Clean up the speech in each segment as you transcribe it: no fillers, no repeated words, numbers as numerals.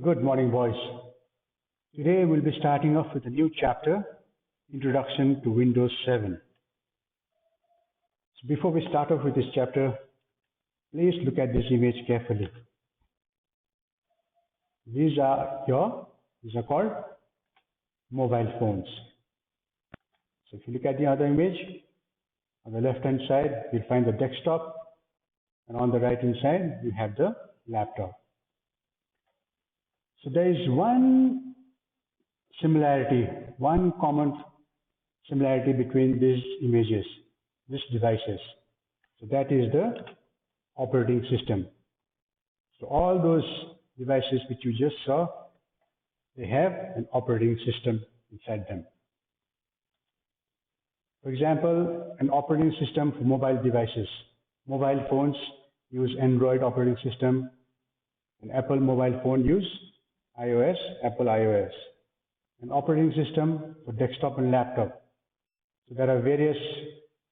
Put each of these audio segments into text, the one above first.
Good morning, boys. Today we'll be starting off with a new chapter, Introduction to Windows 7. So before we start off with this chapter, please look at this image carefully. These are called mobile phones. So if you look at the other image, on the left hand side, you'll find the desktop, and on the right hand side, you have the laptop. So there is one common similarity between these images, these devices. So that is the operating system. So all those devices which you just saw, they have an operating system inside them. For example, an operating system for mobile devices. Mobile phones use Android operating system, an Apple mobile phone use iOS, Apple iOS. An operating system for desktop and laptop. So there are various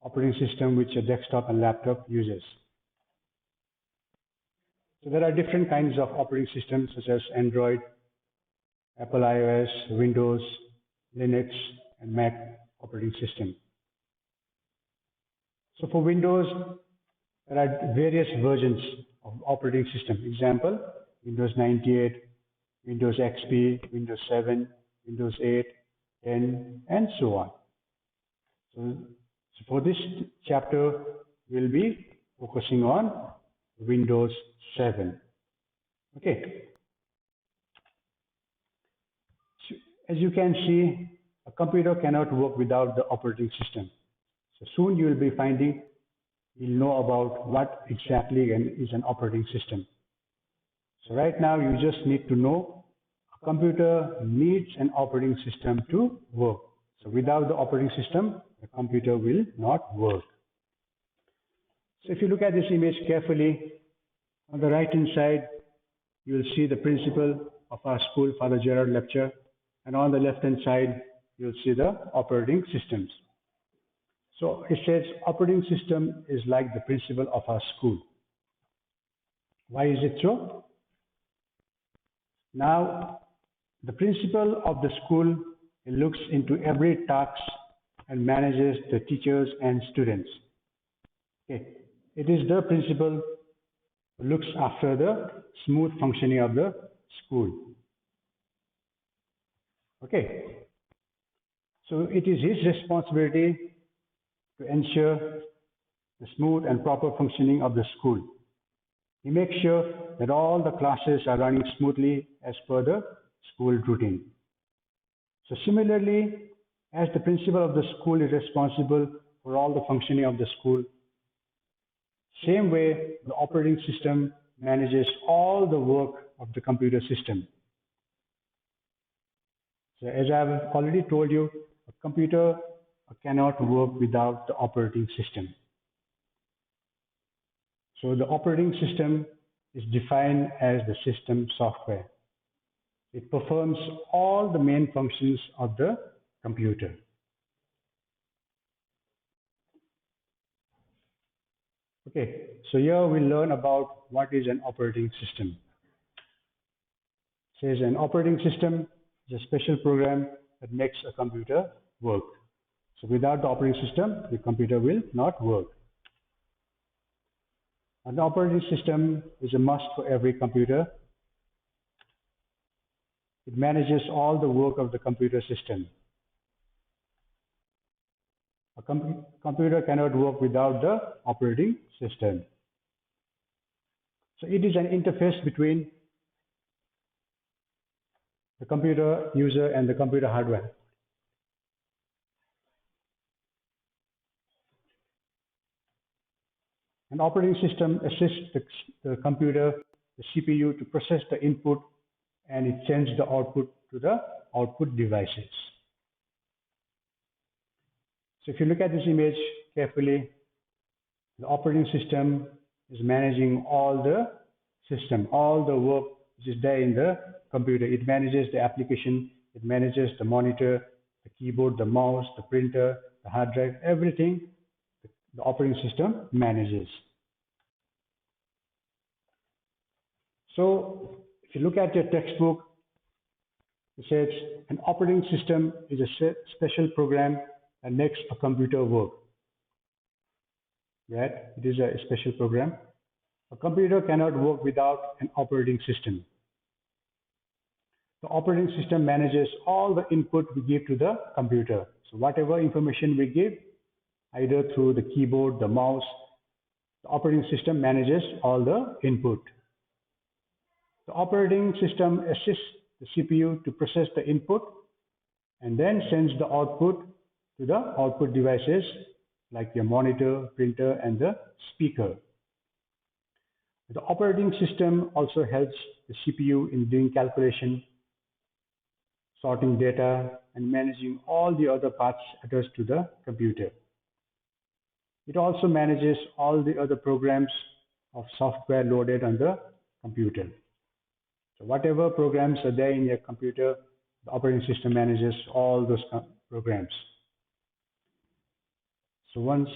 operating systems which a desktop and laptop uses. So there are different kinds of operating systems such as Android, Apple iOS, Windows, Linux, and Mac operating system. So for Windows, there are various versions of operating system. Example, Windows 98, Windows XP, Windows 7, Windows 8, 10, and so on. So for this chapter, we'll be focusing on Windows 7. Okay. So as you can see, a computer cannot work without the operating system. So soon you will be finding, you'll know about what exactly is an operating system. So right now you just need to know a computer needs an operating system to work. So without the operating system, the computer will not work. So if you look at this image carefully, on the right hand side, you will see the principal of our school, Father Gerard Lepcha, and on the left hand side, you'll see the operating systems. So it says operating system is like the principal of our school. Why is it so? Now, the principal of the school looks into every task and manages the teachers and students. Okay. It is the principal who looks after the smooth functioning of the school. Okay. So it is his responsibility to ensure the smooth and proper functioning of the school. He makes sure that all the classes are running smoothly as per the school routine. So similarly, as the principal of the school is responsible for all the functioning of the school, same way the operating system manages all the work of the computer system. So as I have already told you, a computer cannot work without the operating system. So the operating system is defined as the system software. It performs all the main functions of the computer. Okay, so here we learn about what is an operating system. It says an operating system is a special program that makes a computer work. So without the operating system, the computer will not work. An operating system is a must for every computer. It manages all the work of the computer system. A computer cannot work without the operating system. So it is an interface between the computer user and the computer hardware. An operating system assists the computer, the CPU, to process the input, and it sends the output to the output devices. So if you look at this image carefully, the operating system is managing all the system, all the work which is there in the computer. It manages the application, it manages the monitor, the keyboard, the mouse, the printer, the hard drive, everything the operating system manages. So If you look at your textbook, it says an operating system is a special program that makes a computer work. Right? It is a special program. A computer cannot work without an operating system. The operating system manages all the input we give to the computer. So whatever information we give, either through the keyboard, the mouse, the operating system manages all the input. The operating system assists the CPU to process the input and then sends the output to the output devices like your monitor, printer, and the speaker. The operating system also helps the CPU in doing calculation, sorting data, and managing all the other parts attached to the computer. It also manages all the other programs of software loaded on the computer. So whatever programs are there in your computer, the operating system manages all those programs. So one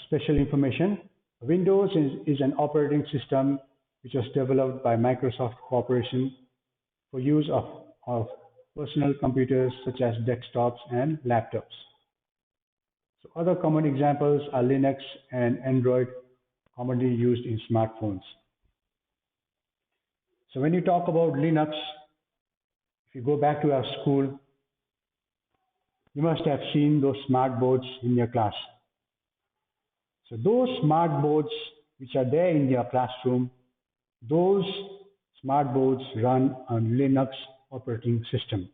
special information, Windows is an operating system which was developed by Microsoft Corporation for use of personal computers such as desktops and laptops. So other common examples are Linux and Android, commonly used in smartphones. So when you talk about Linux, if you go back to our school, you must have seen those smart boards in your class. So those smart boards which are there in your classroom, those smart boards run on Linux operating system.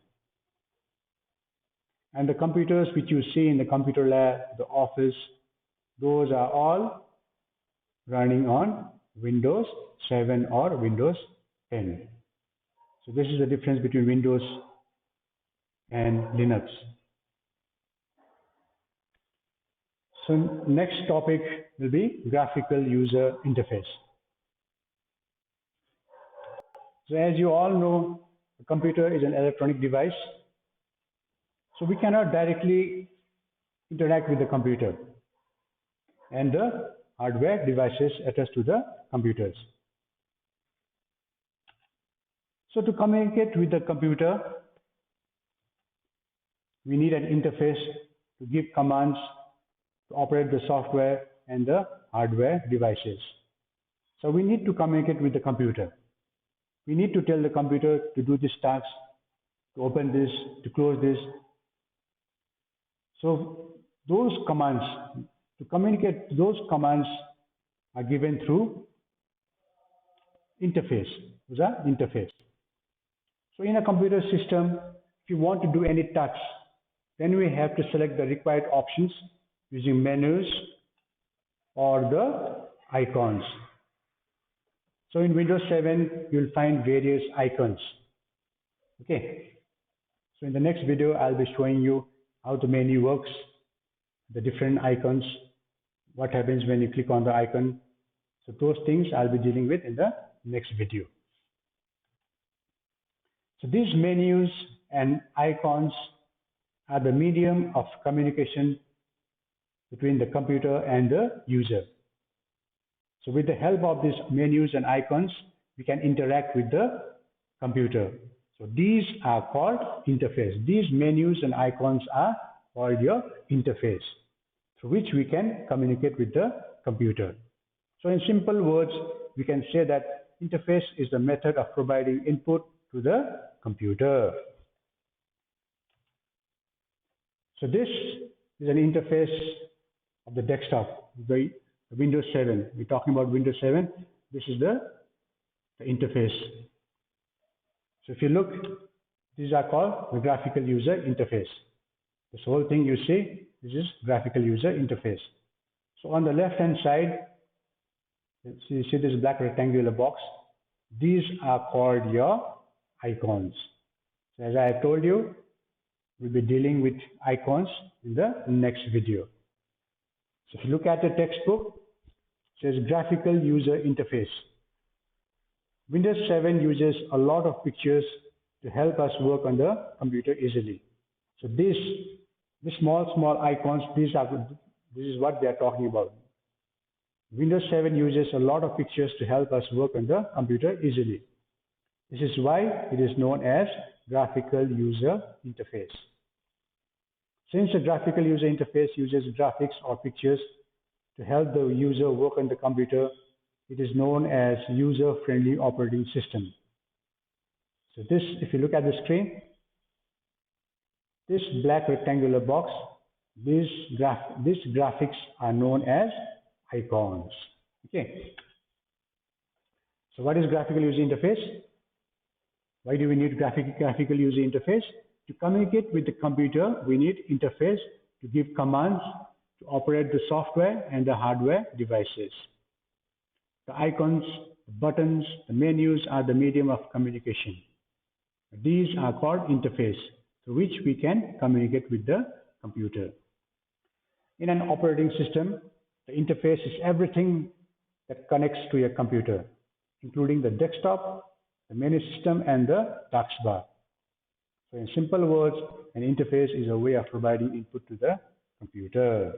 And the computers which you see in the computer lab, the office, those are all running on Windows 7 or Windows 10. So this is the difference between Windows and Linux. So next topic will be graphical user interface. So as you all know, the computer is an electronic device. So we cannot directly interact with the computer and the hardware devices attached to the computers. So to communicate with the computer, we need an interface to give commands to operate the software and the hardware devices. So we need to communicate with the computer. We need to tell the computer to do this task, to open this, to close this. So those commands, to communicate, those commands are given through interface. What's that? Interface. So in a computer system, if you want to do any touch, then we have to select the required options using menus or the icons. So in Windows 7, you'll find various icons. Okay. So in the next video, I'll be showing you how the menu works, the different icons, what happens when you click on the icon. So those things I'll be dealing with in the next video. So these menus and icons are the medium of communication between the computer and the user. So with the help of these menus and icons, we can interact with the computer. So these are called interface. These menus and icons are called your interface, through which we can communicate with the computer. So in simple words, we can say that interface is the method of providing input to the computer. So this is an interface of the desktop, the Windows 7. We're talking about Windows 7. This is the interface. So if you look, these are called the graphical user interface. This whole thing you see, this is graphical user interface. So on the left hand side, you see this black rectangular box. These are called your icons. So as I have told you, we'll be dealing with icons in the next video. So if you look at the textbook, it says graphical user interface. Windows 7 uses a lot of pictures to help us work on the computer easily. So these small icons, this is what they are talking about. Windows 7 uses a lot of pictures to help us work on the computer easily. This is why it is known as graphical user interface. Since the graphical user interface uses graphics or pictures to help the user work on the computer, it is known as user-friendly operating system. So this, if you look at the screen, this black rectangular box, these graphics are known as icons. Okay. So what is graphical user interface? Why do we need graphical user interface? To communicate with the computer, we need interface to give commands to operate the software and the hardware devices. The icons, the buttons, the menus are the medium of communication. These are called interface, through which we can communicate with the computer. In an operating system, the interface is everything that connects to your computer, including the desktop, the menu system, and the taskbar. So in simple words, an interface is a way of providing input to the computer.